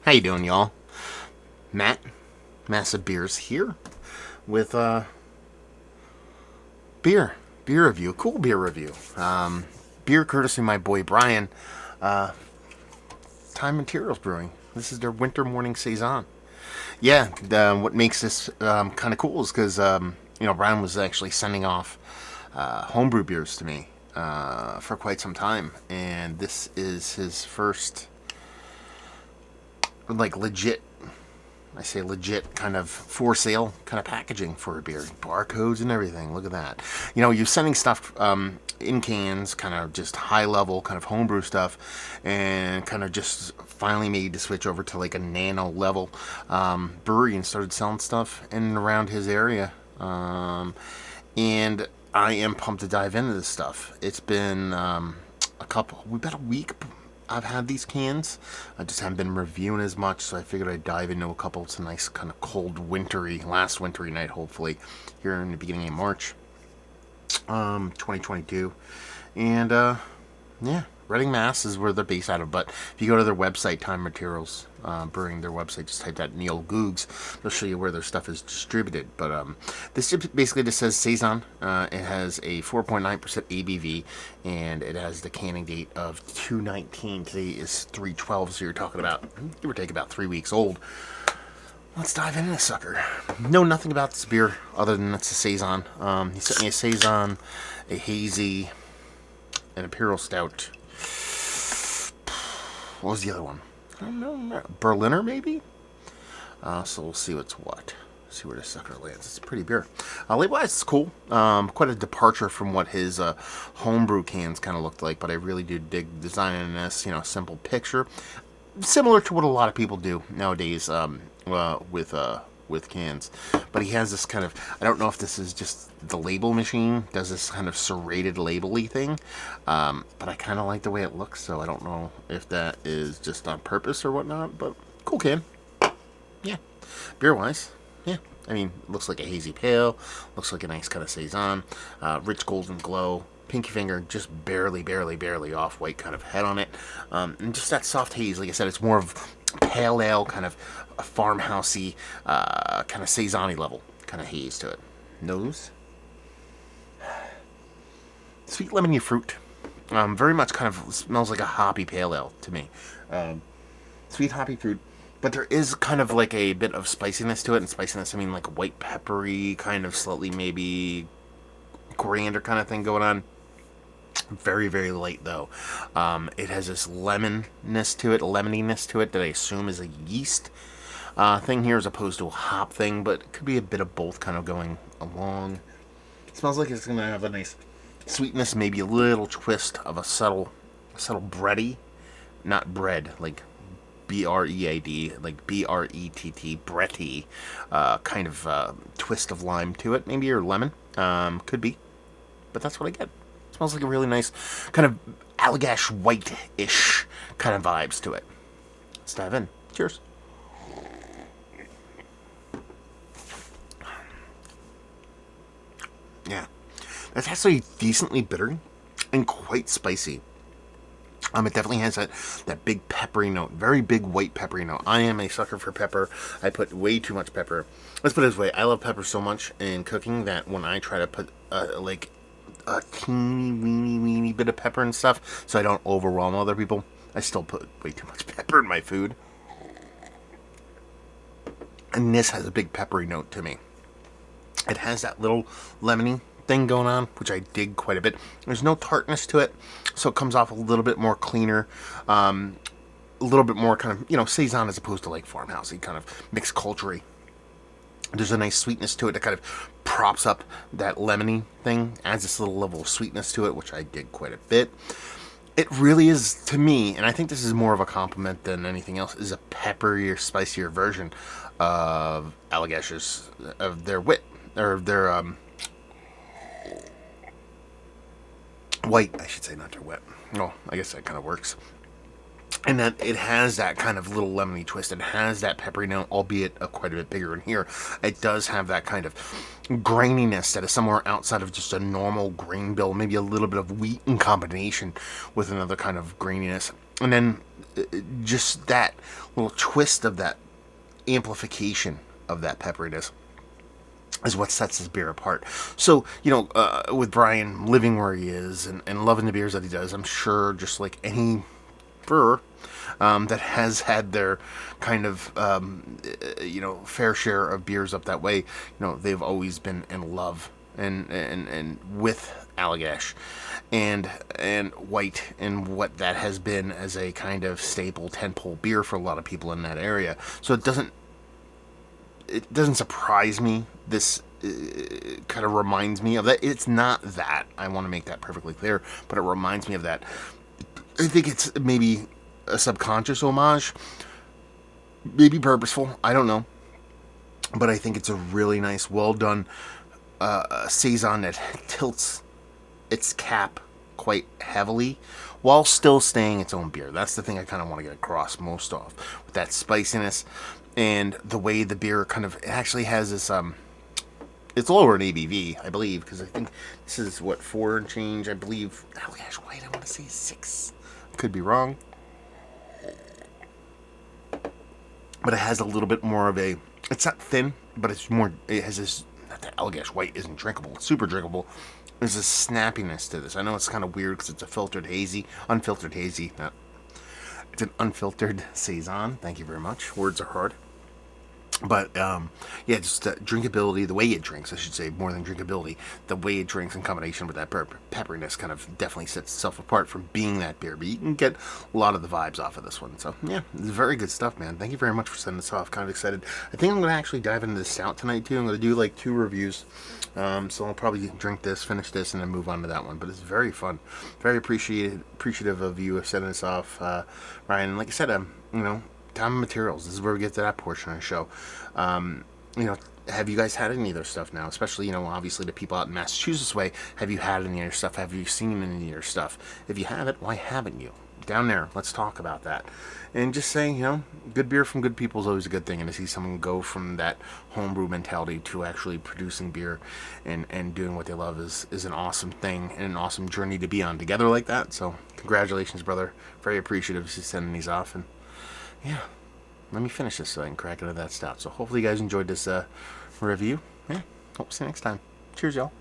How you doing, y'all? Matt, Massive Beers here with beer review, cool beer review. Beer courtesy of my boy Brian. Time Materials Brewing. This is their Winter Morning Saison. Yeah, what makes this kind of cool is because Brian was actually sending off homebrew beers to me for quite some time, and this is his first legit. I say legit kind of for sale kind of packaging for a beer. Barcodes and everything. Look at that. You're sending stuff in cans, kind of just high level, kind of homebrew stuff, and kind of just finally made the switch over to like a nano level brewery and started selling stuff in and around his area. And I am pumped to dive into this stuff. It's been about a week I've had these cans. I just haven't been reviewing as much, so I figured I'd dive into a couple. It's a nice kind of cold last wintry night, hopefully, here in the beginning of March 2022. And yeah, Reading, Mass is where they're based out of, but if you go to their website, Time Materials Brewing, their website, just type that in the old Googs, they'll show you where their stuff is distributed. But this basically just says Saison. It has a 4.9% ABV, and it has the canning date of 2/19. Today is 3/12, so you're talking about, give or take, about 3 weeks old. Let's dive into this sucker. Know nothing about this beer other than it's a Saison. He sent me a Saison, a hazy, an Imperial Stout. What was the other one? I don't know. Berliner, maybe? So we'll see what's what. See where this sucker lands. It's a pretty beer. Label-wise, it's cool. Quite a departure from what his homebrew cans kind of looked like, but I really do dig designing this, simple picture. Similar to what a lot of people do nowadays with cans. But he has this kind of, I don't know if this is just the label machine does this kind of serrated label-y thing, but I kind of like the way it looks, so I don't know if that is just on purpose or whatnot, but cool can. Yeah. Beer-wise, yeah. I mean, looks like a hazy pale, looks like a nice kind of Saison, rich golden glow, pinky finger, just barely off white kind of head on it, and just that soft haze. Like I said, it's more of pale ale, kind of a farmhousey, kind of Saison-y level kind of haze to it. Nose, sweet lemony fruit. Very much kind of smells like a hoppy pale ale to me. Sweet hoppy fruit, but there is kind of like a bit of spiciness to it, and spiciness, I mean like white peppery, kind of slightly maybe coriander kind of thing going on. Very light though. It has this lemoniness to it that I assume is a yeast thing here as opposed to a hop thing, but it could be a bit of both kind of going along. It smells like it's gonna have a nice sweetness, maybe a little twist of a subtle bready, not bread, like BREAD, like BRETT, bready, kind of twist of lime to it, maybe, or lemon, could be, but that's what I get. Smells like a really nice kind of Allagash white-ish kind of vibes to it. Let's dive in. Cheers. Yeah, that's actually decently bitter and quite spicy. It definitely has that big peppery note, very big white peppery note. I am a sucker for pepper. I put way too much pepper. Let's put it this way: I love pepper so much in cooking that when I try to put like a teeny weeny bit of pepper and stuff, so I don't overwhelm other people, I still put way too much pepper in my food. And this has a big peppery note to me. It has that little lemony thing going on, which I dig quite a bit. There's no tartness to it, so it comes off a little bit more cleaner, a little bit more kind of, Saison as opposed to like farmhousey, kind of mixed culture-y. There's a nice sweetness to it that kind of props up that lemony thing, adds this little level of sweetness to it, which I dig quite a bit. It really is, to me, and I think this is more of a compliment than anything else, is a pepperier, spicier version of Allagash's, of their wit, or their white, I should say, not their wet. Well, I guess that kind of works. And that it has that kind of little lemony twist. It has that peppery note, albeit quite a bit bigger in here. It does have that kind of graininess that is somewhere outside of just a normal grain bill. Maybe a little bit of wheat in combination with another kind of graininess. And then just that little twist of that amplification of that pepperiness is what sets this beer apart. So, with Brian living where he is and loving the beers that he does, I'm sure just like any brewer that has had their kind of, fair share of beers up that way, they've always been in love and with Allagash and white and what that has been as a kind of staple tentpole beer for a lot of people in that area. So it doesn't surprise me. This kind of reminds me of that. It's not that. I want to make that perfectly clear, but it reminds me of that. I think it's maybe a subconscious homage, maybe purposeful. I don't know, but I think it's a really nice, well done Saison that tilts its cap quite heavily while still staying its own beer. That's the thing I kind of want to get across most of, with that spiciness and the way the beer kind of actually has this it's lower in ABV, I believe, because I think this is what 4 and change. I believe Allagash White, I want to say 6. Could be wrong, but it has a little bit more of a. It's not thin, but it's more. It has this. Not that Allagash White isn't drinkable. It's super drinkable. There's a snappiness to this. I know it's kind of weird because it's a unfiltered hazy. It's an unfiltered Saison. Thank you very much. Words are hard. But, just drinkability, the way it drinks, I should say, more than drinkability, the way it drinks in combination with that pepperiness kind of definitely sets itself apart from being that beer. But you can get a lot of the vibes off of this one. So, yeah, it's very good stuff, man. Thank you very much for sending this off. Kind of excited. I think I'm going to actually dive into this stout tonight, too. I'm going to do, 2 reviews. So I'll probably drink this, finish this, and then move on to that one. But it's very fun. Very appreciative of you sending this off, Ryan. And like I said, time and materials. This is where we get to that portion of the show. Have you guys had any of their stuff now? Especially, obviously the people out in Massachusetts way. Have you had any of their stuff? Have you seen any of their stuff? If you haven't, why haven't you? Down there, let's talk about that. And just saying, good beer from good people is always a good thing. And to see someone go from that homebrew mentality to actually producing beer and doing what they love is an awesome thing and an awesome journey to be on together like that. So congratulations, brother. Very appreciative of you sending these off. And yeah, let me finish this so I can crack into that stout. So hopefully you guys enjoyed this review. Yeah, hope to see you next time. Cheers, y'all.